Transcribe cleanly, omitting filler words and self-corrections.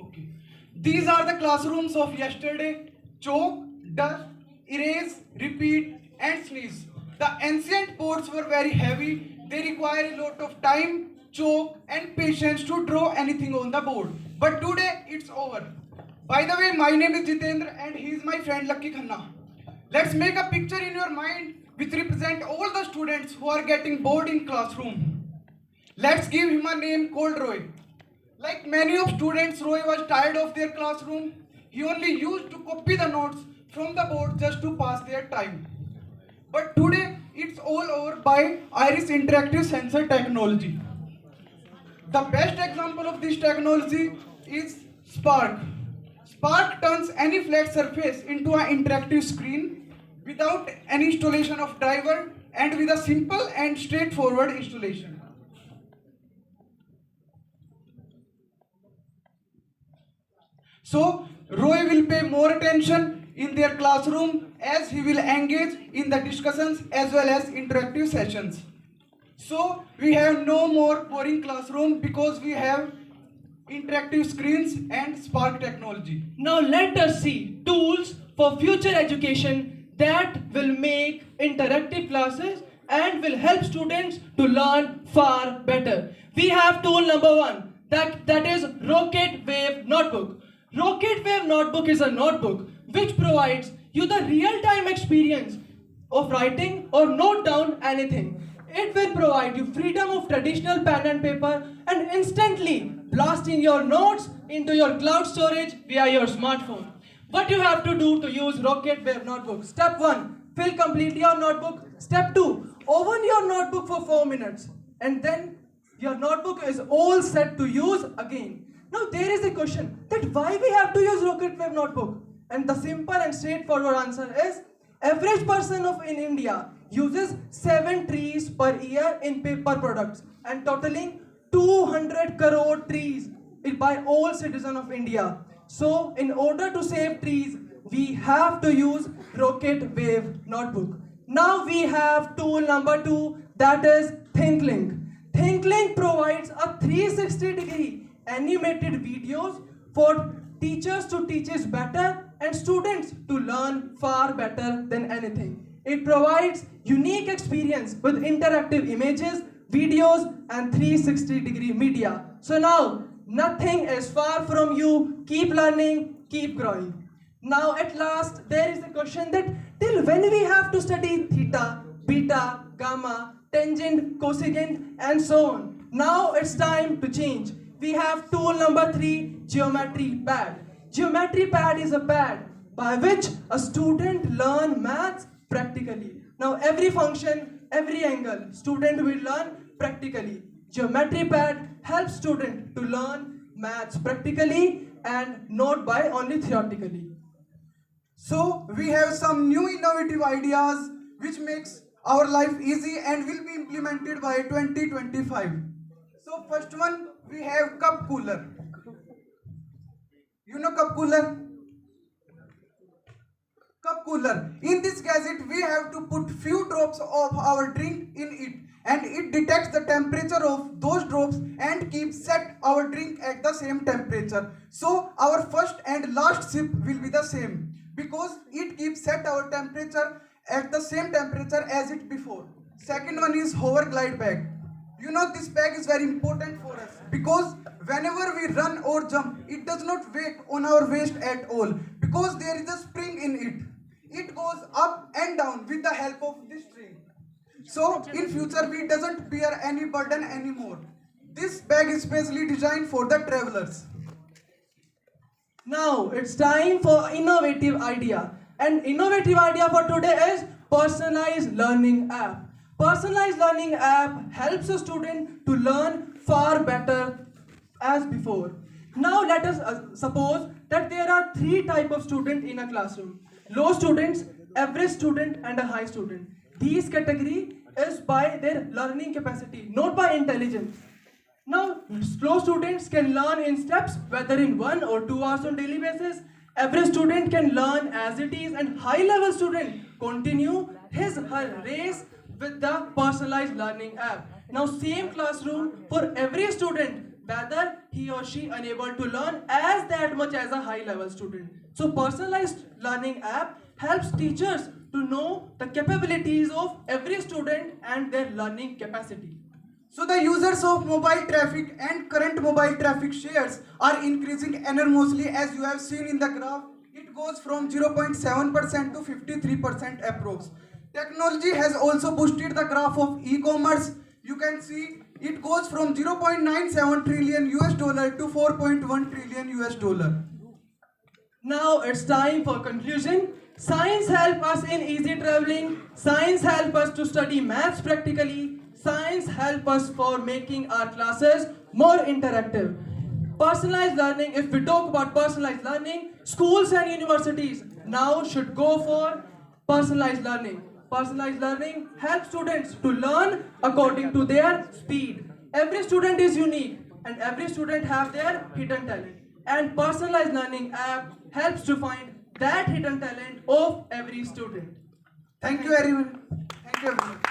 Okay. These are the classrooms of yesterday. Chalk, dust, erase, repeat, and sneeze. The ancient boards were very heavy. They require a lot of time, chalk, and patience to draw anything on the board. But today it's over. By the way, my name is Jitendra and he is my friend Lucky Khanna. Let's make a picture in your mind which represent all the students who are getting bored in classroom. Let's give him a name called Roy. Like many of students, Roy was tired of their classroom. He only used to copy the notes from the board just to pass their time. But today, it's all over by Iris Interactive Sensor Technology. The best example of this technology is Spark. Spark turns any flat surface into an interactive screen without any installation of driver and with a simple and straightforward installation. So, Roy will pay more attention in their classroom as he will engage in the discussions as well as interactive sessions. So, we have no more boring classroom because we have interactive screens and Spark technology. Now let us see tools for future education that will make interactive classes and will help students to learn far better. We have tool number one, that is Rocket Wave Notebook. Rocket Wave Notebook is a notebook which provides you the real-time experience of writing or note down anything. It will provide you freedom of traditional pen and paper and instantly blasting your notes into your cloud storage via your smartphone. What you have to do to use Rocket Wave Notebook? Step 1, fill completely your notebook. Step 2, open your notebook for 4 minutes and then your notebook is all set to use again. Now there is a question that why we have to use Rocket Wave Notebook? And the simple and straightforward answer is average person in India uses 7 trees per year in paper products and totaling 200 crore trees by all citizens of India. So in order to save trees, we have to use Rocket Wave Notebook. Now we have tool number 2, that is ThinkLink. ThinkLink provides a 360-degree animated videos for teachers to teach us better and students to learn far better than anything. It provides unique experience with interactive images, videos and 360-degree media. So now, nothing is far from you. Keep learning, keep growing. Now at last, there is a question that till when we have to study theta, beta, gamma, tangent, cosecant and so on. Now it's time to change. We have tool number 3, Geometry Pad. Geometry Pad is a pad by which a student learn maths practically. Now every function, every angle, student will learn practically. Geometry Pad helps student to learn maths practically and not by only theoretically. So we have some new innovative ideas which makes our life easy and will be implemented by 2025. So first one, we have cup cooler. You know cup cooler? Cup cooler. In this gadget, we have to put few drops of our drink in it and it detects the temperature of those drops and keeps set our drink at the same temperature. So our first and last sip will be the same because it keeps set our temperature at the same temperature as it before. Second one is hover glide bag. You know this bag is very important for us because whenever we run or jump, it does not weight on our waist at all because there is a spring in it. It goes up and down with the help of this string. So in future we doesn't bear any burden anymore. This bag is specially designed for the travelers. Now it's time for innovative idea. And innovative idea for today is personalized learning app. Personalized learning app helps a student to learn far better as before. Now let us suppose that there are 3 types of students in a classroom. Low students, average student and a high student. These category is by their learning capacity, not by intelligence. Now, slow students can learn in steps, whether in 1 or 2 hours on daily basis. Average student can learn as it is, and high level student continue her race with the personalized learning app. Now, same classroom for every student whether he or she unable to learn as that much as a high level student. So personalized learning app helps teachers to know the capabilities of every student and their learning capacity. So the users of mobile traffic and current mobile traffic shares are increasing enormously, as you have seen in the graph. It goes from 0.7% to 53% approx. Technology has also boosted the graph of e-commerce. You can see it goes from 0.97 trillion US dollar to 4.1 trillion US dollar. Now it's time for conclusion. Science help us in easy traveling. Science help us to study maths practically. Science help us for making our classes more interactive. Personalized learning, if we talk about personalized learning, schools and universities now should go for personalized learning. Personalized learning helps students to learn according to their speed. Every student is unique and every student have their hidden talent. And personalized learning app helps to find that hidden talent of every student. Thank you everyone. Thank you everyone.